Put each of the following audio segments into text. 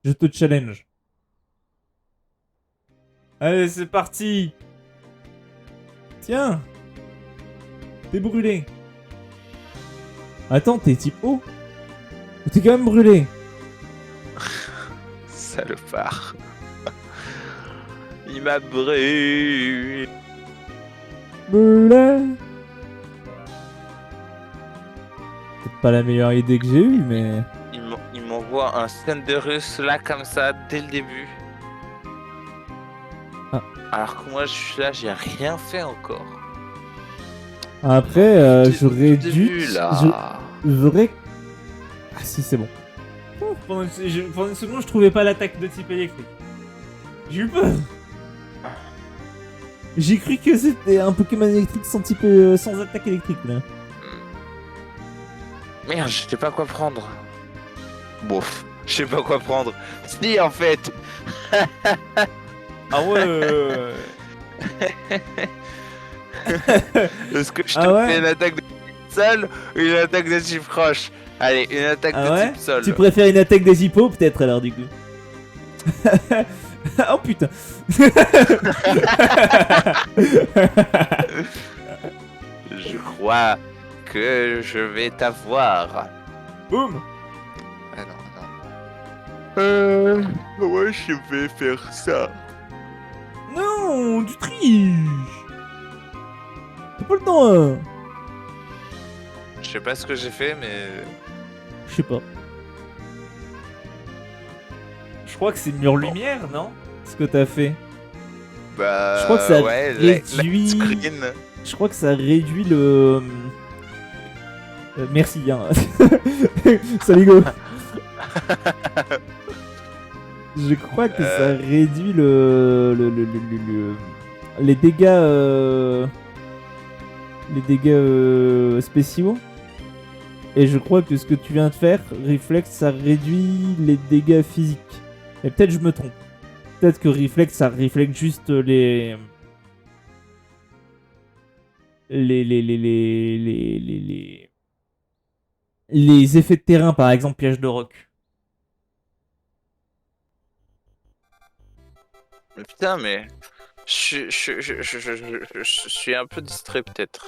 Je te challenge. Allez, c'est parti. Tiens. T'es brûlé. Attends, t'es type O. T'es quand même brûlé. Salopard. Il m'a brûlé. Brûlé. C'est pas la meilleure idée que j'ai eue, mais... Il m'envoie un Thunderous là comme ça dès le début. Ah. Alors que moi je suis là, j'ai rien fait encore. Après, j'aurais Dès le dû... début, là. J'aurais... Ah si, c'est bon. Pendant une seconde, je trouvais pas l'attaque de type électrique. J'ai eu peur. J'ai cru que c'était un Pokémon électrique sans type... sans attaque électrique, là. Merde, je sais pas quoi prendre. Bof, je sais pas quoi prendre. Si en fait. Ah ouais. Est-ce que je te Ah ouais fais une attaque de type sol ou une attaque de type roche? Allez, une attaque Ah de ouais type sol. Tu préfères une attaque des hippos, peut-être, alors, du coup. Oh putain. Je crois que je vais t'avoir. Boum. Ah non, non. Ouais, je vais faire ça. Non, tu triches. T'as pas le temps, hein. Je sais pas ce que j'ai fait, mais. Je sais pas. Je crois que c'est mur lumière, non? Ce que t'as fait. Bah. Je crois que ça ouais, réduit... screen. Je crois que ça réduit le... merci, hein. Salut, go. Je crois que ça réduit les dégâts... les dégâts spéciaux. Et je crois que ce que tu viens de faire, Reflex, ça réduit les dégâts physiques. Et peut-être je me trompe. Peut-être que Reflex, ça reflète juste les effets de terrain, par exemple, piège de roc. Mais putain, mais. Je suis un peu distrait, peut-être.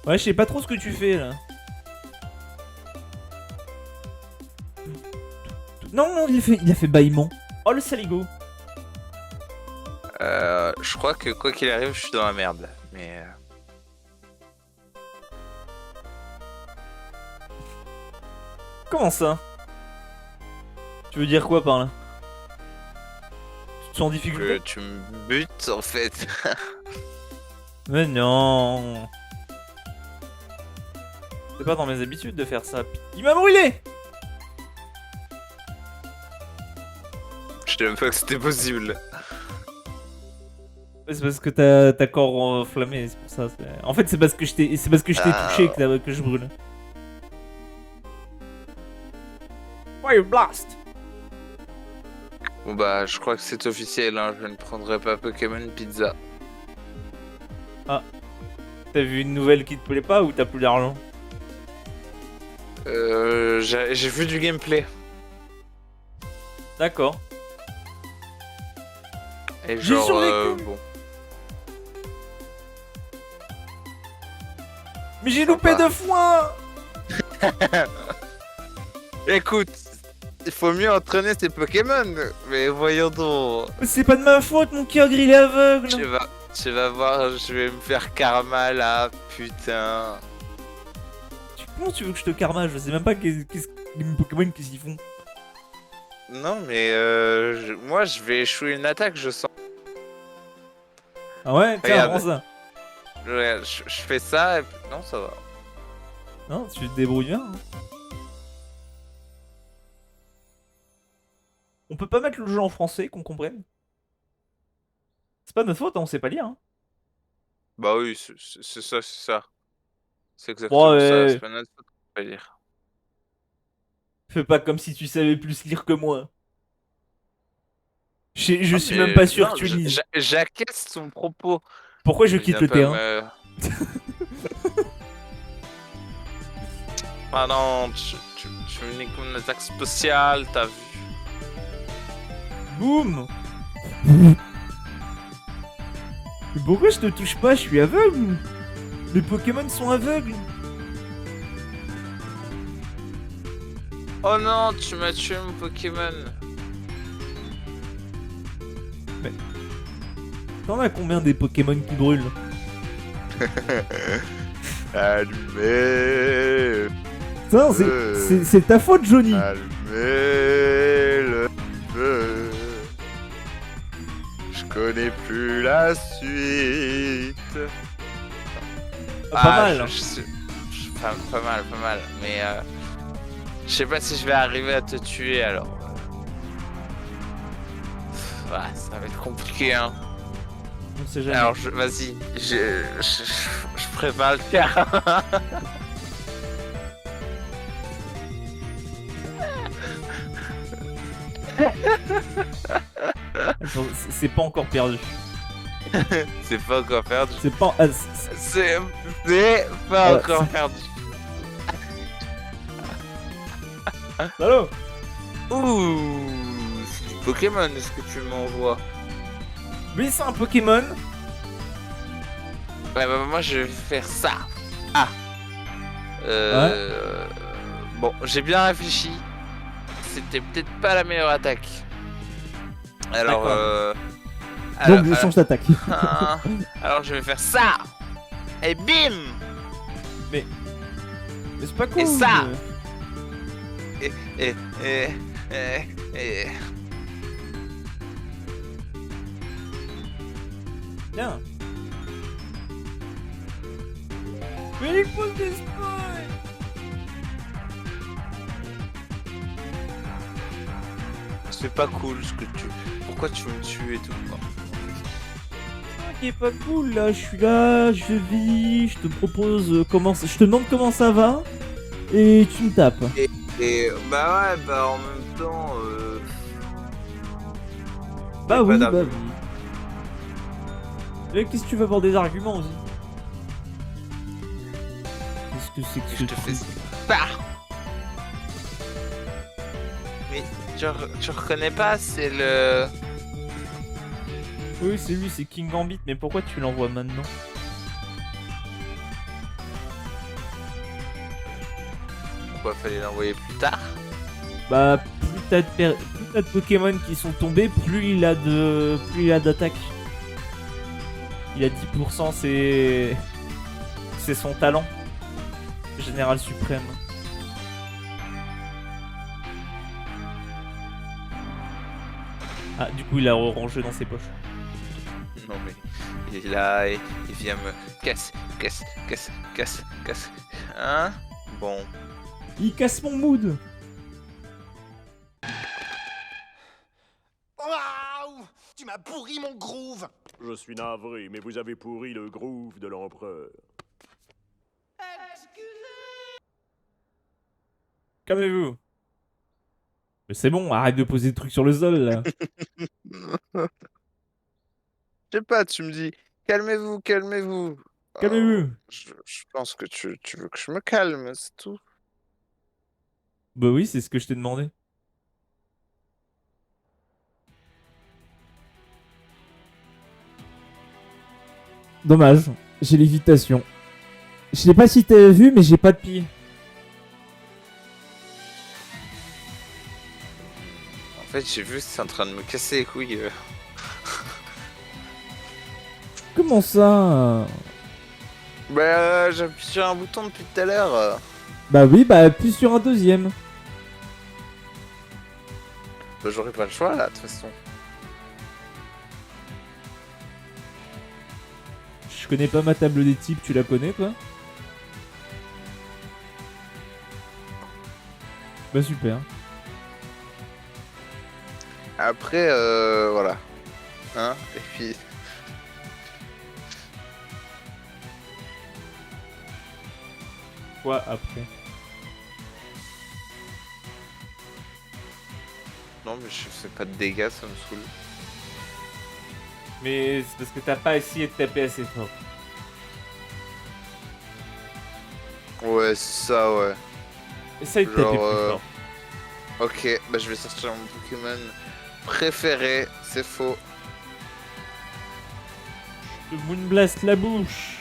Ouais, je sais pas trop ce que tu fais, là. Non, non, il a fait bâillement. Oh, le saligo. Je crois que quoi qu'il arrive, je suis dans la merde. Mais. Comment ça? Tu veux dire quoi par là? Tu te sens en Que difficulté? tu me butes, en fait. Mais non. C'est pas dans mes habitudes de faire ça. Il m'a brûlé. Je savais même pas que c'était possible. C'est parce que t'as corps enflammé, c'est pour ça. En fait, c'est parce que je t'ai touché que je brûle. Fire Blast. Bon bah, je crois que c'est officiel, hein. Je ne prendrai pas Pokémon Pizza. Ah. T'as vu une nouvelle qui te plaît pas ou t'as plus d'argent? J'ai vu du gameplay. D'accord. Et J'ai genre, survécu. bon. Mais j'ai Sympa. loupé 2 fois. Écoute, il faut mieux entraîner ses Pokémon. Mais voyons donc. C'est pas de ma faute, mon cœur gris est aveugle. Tu vas voir, je vais me faire karma là, putain. Comment tu veux que je te karma? Je sais même pas les Pokémon qu'est-ce qu'ils font. Non mais moi je vais échouer une attaque, je sens. Ah ouais? Tiens, Regarde. prends ça. Ouais, je fais ça et puis... Non, ça va. Non, tu te débrouilles bien. Hein. On peut pas mettre le jeu en français, qu'on comprenne. C'est pas notre faute, hein, on sait pas lire. Hein. Bah oui, c'est ça, c'est ça. C'est exactement Bon, ça, c'est pas notre faute, on va dire. fais pas comme si tu savais plus lire que moi. Je Ah, suis mais même pas sûr non, que tu lises. j'acquiesce son propos. Pourquoi je Mais quitte viens le pas terrain? me- Ah non, tu me niques mon attaque spéciale, t'as vu. Boum. Mais pourquoi je te touche pas? Je suis aveugle. Les Pokémon sont aveugles. Oh non, tu m'as tué mon Pokémon. T'en as combien des Pokémon qui brûlent? Allumez. Putain, c'est ta faute, Johnny. Allumez le feu. Je connais plus la suite. Ah, pas mal. Pas mal. Mais je sais pas si je vais arriver à te tuer alors. Ouais, ça va être compliqué hein. On sait jamais. Alors vas-y, je prépare le faire. Attends, c'est pas encore perdu. C'est pas encore perdu. C'est pas. Ah, C'est pas encore perdu. Allô? Ouh, c'est du Pokémon ce que tu m'envoies. Oui, c'est un Pokémon. Ouais, bah moi je vais faire ça. Ah. Bon, j'ai bien réfléchi. C'était peut-être pas la meilleure attaque. Alors, Donc je change d'attaque. alors je vais faire ça. Et bim. Mais c'est pas cool. Et ça. Et... Tiens. Mais il faut des spoils. C'est pas cool ce que tu... Pourquoi tu me tues et tout quoi. Qui est pas cool là, je suis là, je vis, je te propose comment je te demande comment ça va et tu me tapes. Et bah ouais, bah en même temps Bah oui, bah oui. Et qu'est-ce que tu veux avoir des arguments aussi? Qu'est-ce que c'est que je te fais ça. Mais tu reconnais pas, c'est le... Oui, c'est lui, c'est King Gambit, mais pourquoi tu l'envoies maintenant? Pourquoi fallait l'envoyer plus tard? Bah, plus t'as de Pokémon qui sont tombés, plus il a d'attaque. Il a 10%, c'est son talent. Général suprême. Ah, du coup, il a rangé dans ses poches. Non mais il est là et il vient me casse. Hein? Bon. Il casse mon mood. Waouh! Tu m'as pourri mon groove! Je suis navré, mais vous avez pourri le groove de l'empereur. Calmez-vous. Mais c'est bon, arrête de poser des trucs sur le sol là. Je sais pas, tu me dis calmez-vous. Calmez-vous. Je pense que tu veux que je me calme, c'est tout. Bah oui, c'est ce que je t'ai demandé. Dommage, j'ai lévitation. Je sais pas si t'as vu, mais j'ai pas de pied. En fait, j'ai vu, c'est en train de me casser les couilles. Comment ça? Bah, j'appuie sur un bouton depuis tout à l'heure. Bah oui, bah appuie sur un deuxième. Bah, j'aurais pas le choix là, de toute façon. Je connais pas ma table des types, tu la connais toi? Bah super. Après, voilà. Hein? Et puis... Quoi après? Non, mais je fais pas de dégâts, ça me saoule. Mais c'est parce que t'as pas essayé de taper assez fort. Ouais, c'est ça, ouais. Essaye de taper plus fort. Ok, bah je vais sortir mon Pokémon préféré, c'est faux. Le Moonblast la bouche.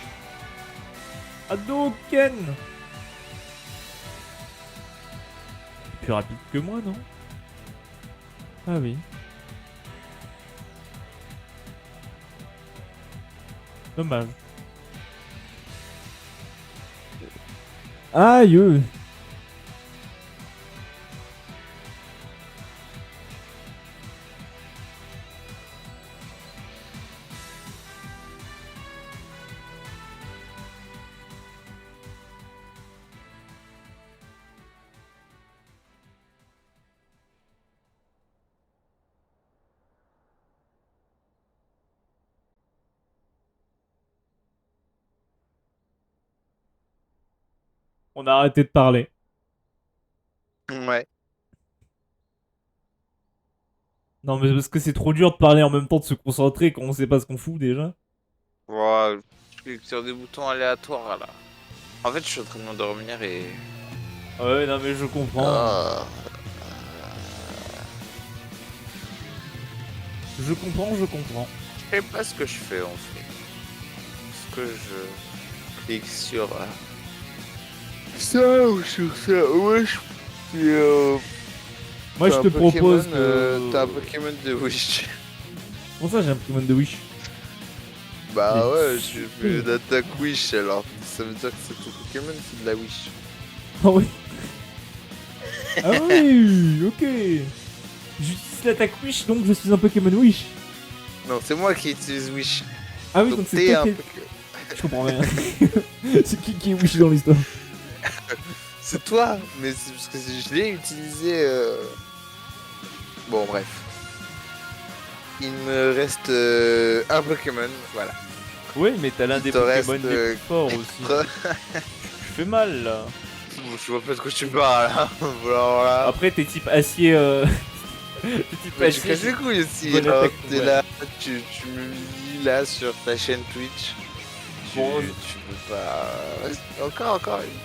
Hadouken. Plus rapide que moi, non? Ah oui. Dommage. Aïe. On a arrêté de parler. Ouais. Non, mais parce que c'est trop dur de parler en même temps, de se concentrer quand on sait pas ce qu'on fout déjà. Wow, je clique sur des boutons aléatoires là. En fait, je suis en train de m'endormir et. Ouais, non, mais je comprends. Ah. Je comprends, je comprends. Je sais pas ce que je fais en fait. Est-ce que je clique sur ça ou sur ça? Ouais, Moi, je te propose T'as un Pokémon de Wish. Comment ça, j'ai un Pokémon de Wish? Bah Mais ouais, j'ai fait une attaque Wish alors. Ça veut dire que c'est ton Pokémon, c'est de la Wish. Ah oui. Ah oui, ok. J'utilise l'attaque Wish, donc je suis un Pokémon Wish. Non, c'est moi qui utilise Wish. Ah oui, donc c'est t'es toi un qui... Je comprends rien. C'est qui est Wish dans l'histoire? C'est toi, mais c'est parce que je l'ai utilisé. Bon, bref. Il me reste un Pokémon, voilà. Oui, mais t'as l'un Il des te Pokémon reste, les plus forts aussi. Tu fais mal là. Je vois pas de quoi tu parles. Hein. Voilà. Après, t'es type acier. T'es type Mais tu acier. casses les couilles aussi. Bonne Là. attaque, T'es ouais. là, tu me lis là sur ta chaîne Twitch. Bon, Tu peux pas. Vas-y, encore.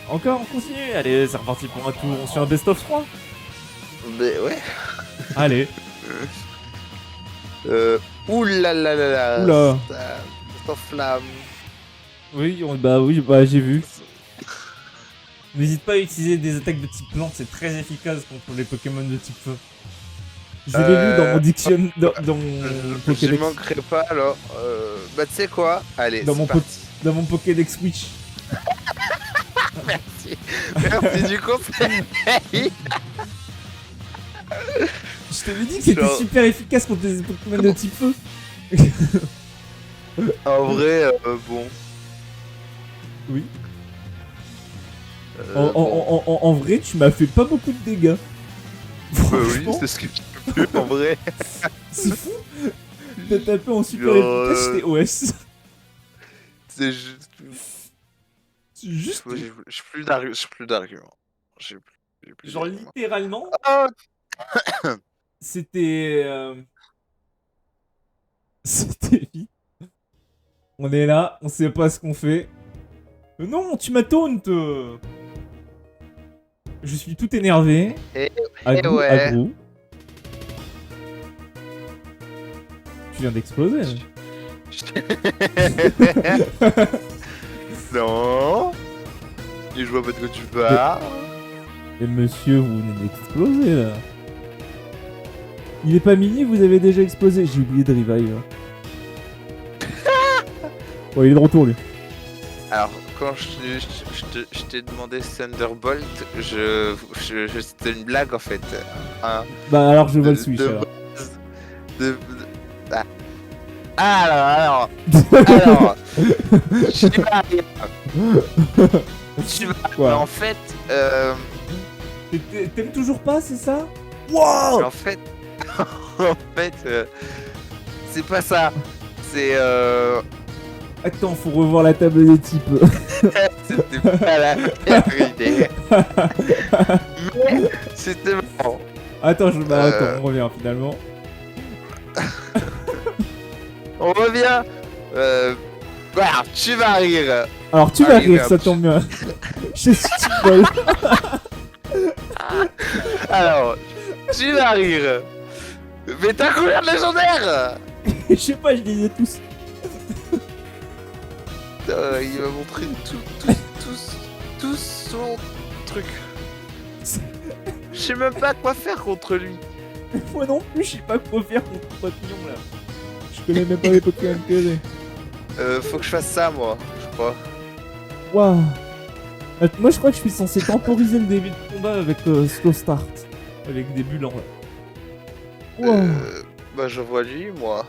Encore, on continue. Allez, c'est reparti pour un tour. On se fait un best of 3. Mais ouais. Allez. Oulalalala. Oula. Ça s'enflamme. Oui, j'ai vu. N'hésite pas à utiliser des attaques de type plante, c'est très efficace contre les Pokémon de type feu. Je l'ai lu dans mon diction, dans mon Je Pokédex. manquerai pas alors. Bah tu sais quoi? Allez, Dans c'est mon, parti. dans mon Pokédex Switch. Merci du conseil. Je t'avais dit que c'était Genre- super efficace contre les Pokémon de type feu. En vrai, bon. Oui. Bon. En vrai, tu m'as fait pas beaucoup de dégâts. Oui, Franchement, c'est ce que tu peux en vrai. c'est fou. T'as tapé en super Genre, efficace, j'étais OS. C'est juste. C'est juste, J'ai plus d'arguments. J'ai plus genre d'arguments. littéralement, Oh, c'était... C'était vite. On est là, on sait pas ce qu'on fait. Non, tu m'as taunt. Je suis tout énervé. Agrou, ouais. agrou. Tu viens d'exploser. Là. Non. Et je vois pas de quoi tu parles. Et monsieur, vous venez d'exploser là. Il est pas mini, vous avez déjà explosé. J'ai oublié de revive. Bon, il est de retour lui. Alors, quand je t'ai demandé Thunderbolt, c'était une blague en fait. Hein, Bah alors je vois le switch alors. Ah. Alors, tu vas Quoi mais en fait, T'aimes toujours pas, c'est ça? Wow. en fait, c'est pas ça. C'est Attends, faut revoir la table des types. c'était pas la meilleure idée. Mais c'était marrant. Attends, attends, on revient finalement. On revient. Voilà, tu vas rire. Alors tu vas Allez, rire, hop. ça tombe bien. Je sais que tu voles. Alors, tu vas rire. Mais t'as combien de légendaires? Je sais pas, je les ai tous. Il m'a montré tout son truc. Je sais même pas quoi faire contre lui. Moi non plus, je sais pas quoi faire contre le papillon là. Je connais même pas les Pokémon que j'ai. Faut que je fasse ça, moi, je crois. Waouh. Moi je crois que je suis censé temporiser le début de combat avec Slow Start. Avec des bulles en là. Waouh. Bah, je vois lui, moi.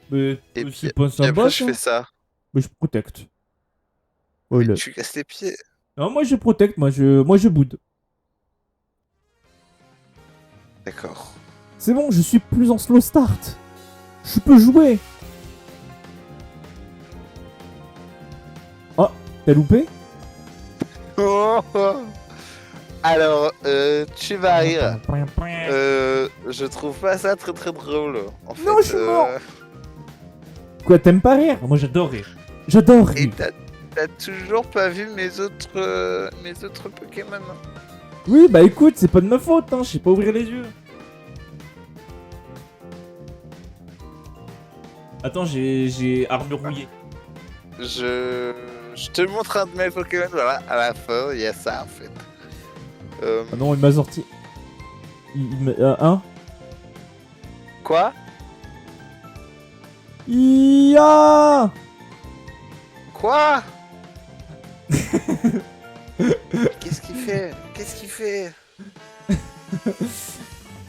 Mais Et puis, c'est pas et sympa après, je ça. fais ça. Mais je protecte. Oh, là. Tu casses les pieds. Non, moi je protecte, moi je boude. D'accord. C'est bon, je suis plus en slow start. Je peux jouer. Oh, t'as loupé? Alors, tu vas rire. Je trouve pas ça très très drôle. En fait, Non, je suis mort. Quoi, t'aimes pas rire? Moi j'adore rire. J'adore Et rire. t'as toujours pas vu mes autres Pokémon? Oui, bah écoute, c'est pas de ma faute, hein. Je sais pas ouvrir les yeux. Attends, j'ai armure rouillée. Je te montre un de mes Pokémon, voilà, à la fin, il y a ça en fait. Ah non, il m'a sorti. Hein? Quoi? Ia! Quoi? Qu'est-ce qu'il fait? Qu'est-ce qu'il fait?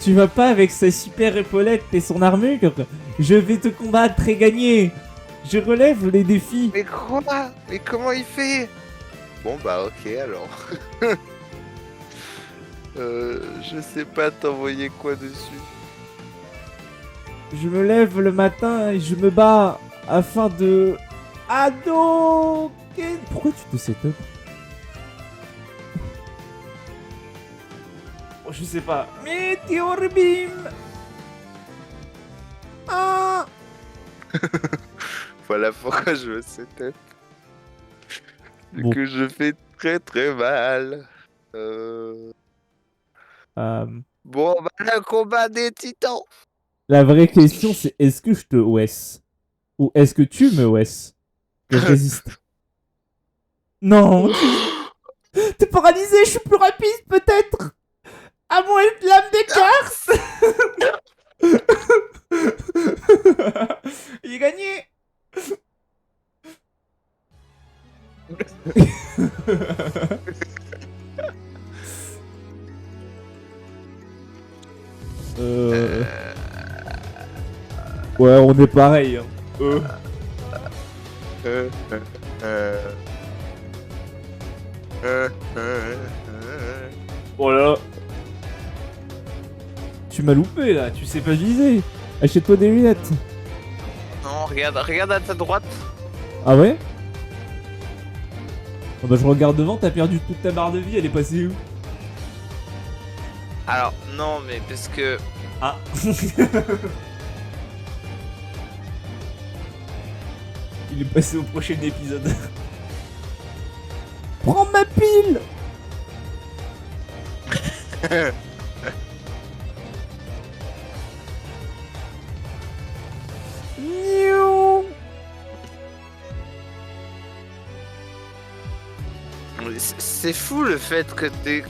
Tu vas pas avec sa super épaulette et son armure? Je vais te combattre et gagner. Je relève les défis. Mais quoi? Mais comment il fait? Bon bah ok alors. Je sais pas t'envoyer quoi dessus. Je me lève le matin et je me bats afin de... Ado! Pourquoi tu te setup? Oh, je sais pas. Meteor Beam! Ah! Voilà pourquoi je me setup. Bon. Que je fais très très mal. Bon bah le combat des titans. La vraie question c'est est-ce que je te OS? Ou est-ce que tu me OS? Que je résiste. Non! T'es paralysé, je suis plus rapide peut-être! À moins de l'âme des Cars! Il est gagné! Ouais, on est pareil. Hein. Voilà. Tu m'as loupé là, tu sais pas viser. Achète-toi des lunettes. Non, regarde à ta droite. Ah ouais? Oh bah je regarde devant, t'as perdu toute ta barre de vie, elle est passée où? Alors non mais parce que... Ah. Il est passé au prochain épisode. Prends ma pile. Miaou. C'est fou le fait que des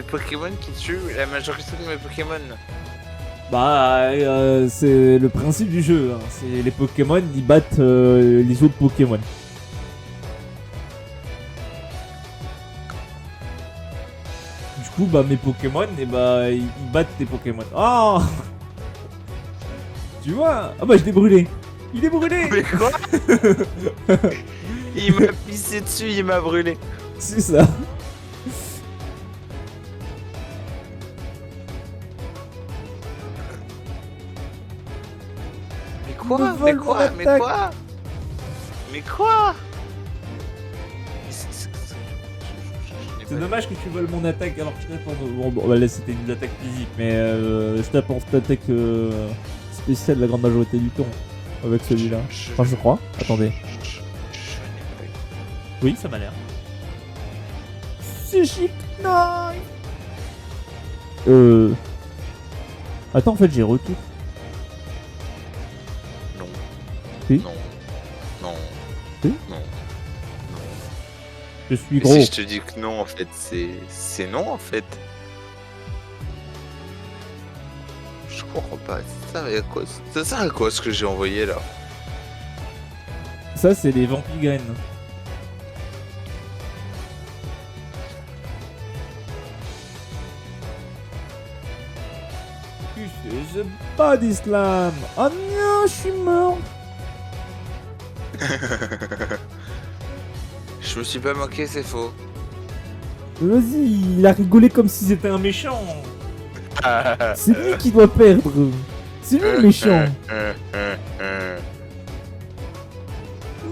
Pokémon qui tuent la majorité de mes Pokémon. Bah, c'est le principe du jeu. Hein. C'est les Pokémon, ils battent les autres Pokémon. Du coup, bah mes Pokémon, et bah ils battent tes Pokémon. Oh. Tu vois? Ah bah je l'ai brûlé. Il est brûlé. Mais quoi? Il m'a pissé dessus, il m'a brûlé. C'est ça. Mais quoi? Me Mais vole quoi? mon Mais attaque. quoi? Mais quoi? C'est dommage que tu voles mon attaque alors que je tape en... Bon, bah là c'était une attaque physique, mais je tape en attaque spéciale la grande majorité du temps. Avec celui-là. Enfin je crois. Attendez. Oui, ça m'a l'air. C'est chic, non. Attends, en fait, j'ai retour. Non. Oui. Non. Non. Oui. Non. Non. Je suis Et gros. si je te dis que non, en fait, c'est non, en fait. Je comprends pas. Ça sert à quoi ce que j'ai envoyé là? Ça, c'est les vampires-graines. The Body Slam. Oh non, je suis mort. Je me suis pas moqué, c'est faux. Vas-y, il a rigolé comme si c'était un méchant. C'est lui qui doit perdre. C'est lui le méchant.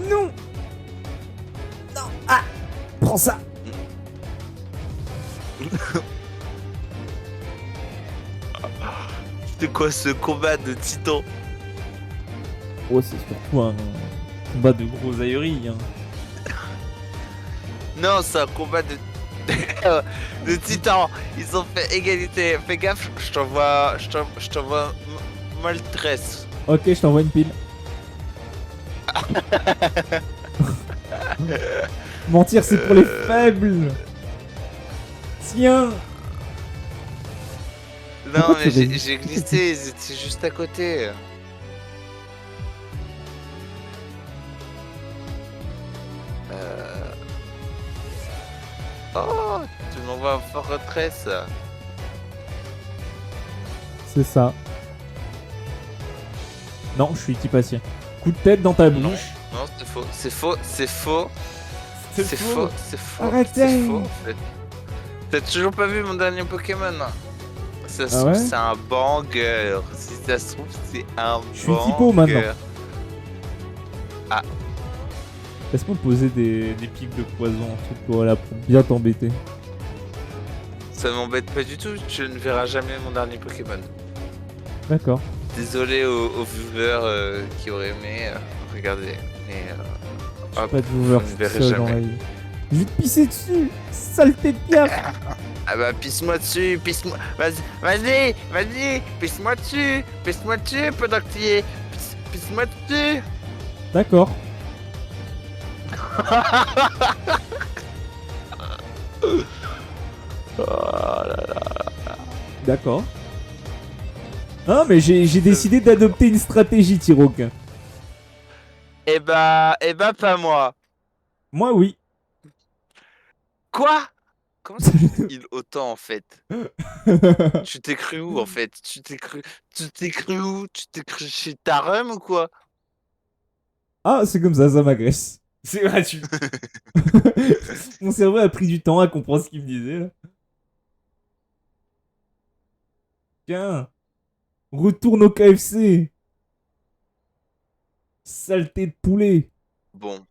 Non. Non. Ah. Prends ça. C'est quoi ce combat de titan? Oh, c'est surtout un combat de gros aéries. Hein. Non, c'est un combat de de titans. Ils ont fait égalité. Fais gaffe, je t'envoie maltresse. Ok, je t'envoie une pile. Mentir, c'est pour les faibles. Tiens. Non, Pourquoi mais tu résistes? j'ai glissé, ils étaient juste à côté. Oh, tu m'envoies en forteresse. C'est ça. Non, je suis type acier. Coup de tête dans ta Non, bouche. non, c'est faux, c'est faux, c'est faux. C'est faux, c'est faux. Arrêtez. C'est faux, en fait. T'as toujours pas vu mon dernier Pokémon? Ça se Ah trouve, ouais c'est un banger. Si ça se trouve, c'est un Je suis typo maintenant. Ah. Laisse-moi poser des pics de poison, un truc voilà, pour bien t'embêter. Ça m'embête pas du tout, tu ne verras jamais mon dernier Pokémon. D'accord. Désolé aux viewers qui auraient aimé regarder, mais hop, Pas de viewer vous ne verrez seul dans jamais. la vie. Je vais te pisser dessus. Saleté de pierre. Ah bah pisse-moi dessus, pisse-moi, vas-y, pisse-moi dessus pendant que tu y es, pisse-moi dessus. D'accord. D'accord. Ah, mais j'ai décidé d'adopter une stratégie, Tiroc. Eh bah pas moi. Moi, oui. Quoi? Comment ça tu te heal autant en fait? Tu t'es cru où en fait? Tu t'es cru où? Tu t'es cru chez Tarum ou quoi? Ah, c'est comme ça m'agresse. C'est gratuit. Mon cerveau a pris du temps à comprendre ce qu'il me disait là. Tiens, retourne au KFC. Saleté de poulet. Bon,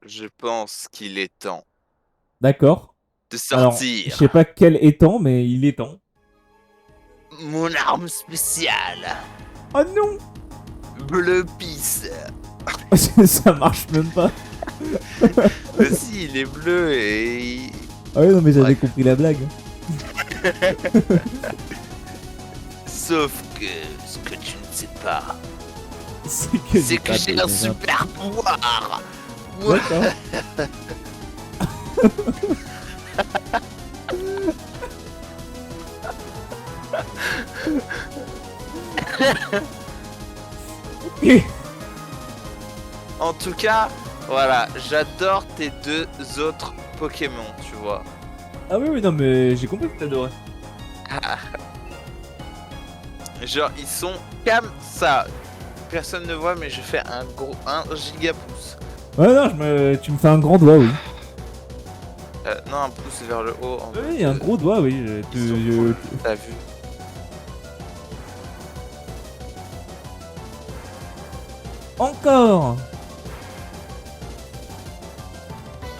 je pense qu'il est temps D'accord. de Alors, je sortir sais pas quel est temps, mais il est temps. mon arme spéciale, Oh non. Bleu Pisse. Ça marche même pas. Si, il est bleu et... Ah ouais, non, mais j'avais Ouais. compris la blague. Sauf que ce que tu ne sais pas, C'est que c'est que j'ai un super pouvoir. Moi, D'accord. Ok. en tout cas, voilà, j'adore tes deux autres Pokémon, tu vois. Ah oui, oui, non, mais j'ai compris que t'adorais. Genre, ils sont comme ça. Personne ne voit, mais je fais un gigapouce. Ouais, non, tu me fais un grand doigt, oui. Non, un pouce vers le haut. En Oui, un gros doigt, oui. Ils sont cool, t'as vu. Encore.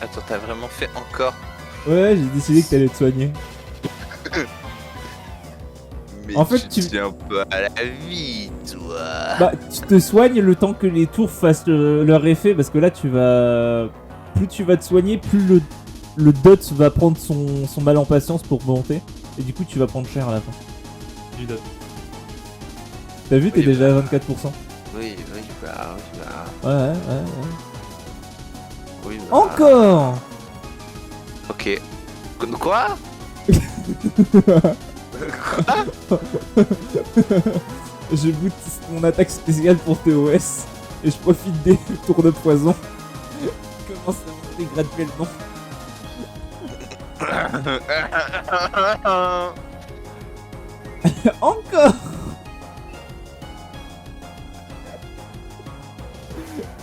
Attends, t'as vraiment fait encore? Ouais, j'ai décidé que t'allais te soigner. Mais En fait, tu- tiens pas à la vie, toi. Bah, tu te soignes le temps que les tours fassent leur effet, parce que là, tu vas... Plus tu vas te soigner, plus le dot va prendre son mal en patience pour monter. Et du coup, tu vas prendre cher à la fin. Du dot. T'as vu, t'es Oui, déjà à 24%. Oui, bah. Ouais. Oui, bah. Encore. Ok. Quoi? Je boot mon attaque spéciale pour TOS. Et je profite des tours de poison. Commence à monter graduellement. Encore.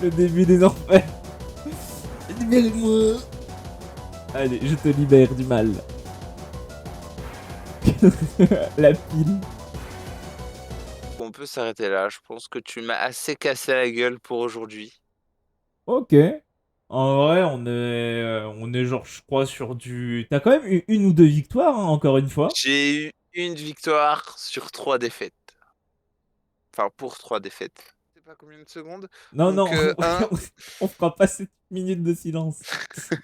Le début des enfers. Libère-moi. Allez, je te libère du mal. La pile. On peut s'arrêter là. Je pense que tu m'as assez cassé la gueule pour aujourd'hui. Ok. En vrai, on est genre, je crois, sur du... T'as quand même eu une ou deux victoires, hein, encore une fois. J'ai eu une victoire sur 3 défaites. Enfin, pour 3 défaites. Je sais pas combien de secondes. Non, Donc, non, on fera pas cette minute de silence.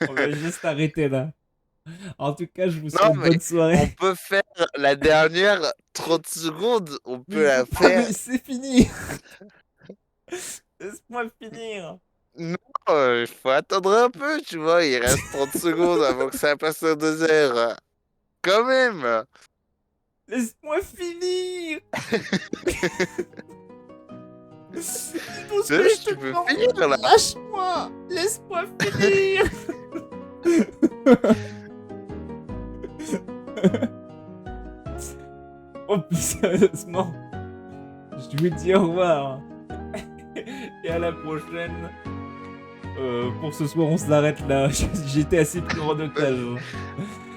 On va juste arrêter là. En tout cas, je vous Non, souhaite mais bonne soirée. on peut faire la dernière 30 secondes. On Mais peut il la faut pas me faire. laisser finir. Laisse-moi finir. Non, il faut attendre un peu, tu vois. Il reste 30 secondes avant que ça passe à 2 heures. Quand même. Laisse-moi finir. Dis tout ce Tu que je te peux demande. finir là. Lâche-moi. Laisse-moi finir. Oh, plus sérieusement. Je vous dis au revoir. Et à la prochaine. Pour ce soir, on s'arrête là. J'étais assez pris en otage.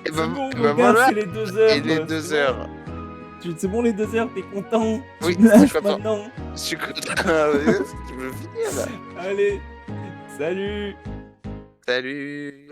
Et C'est bon, bah regarde, voilà. c'est les 2 heures. Et les c'est 2 bon. heures. C'est bon les 2 heures, t'es content? Oui, Tu me lâches je suis content. maintenant. Je suis content. Tu veux finir là. Allez, salut. Salut.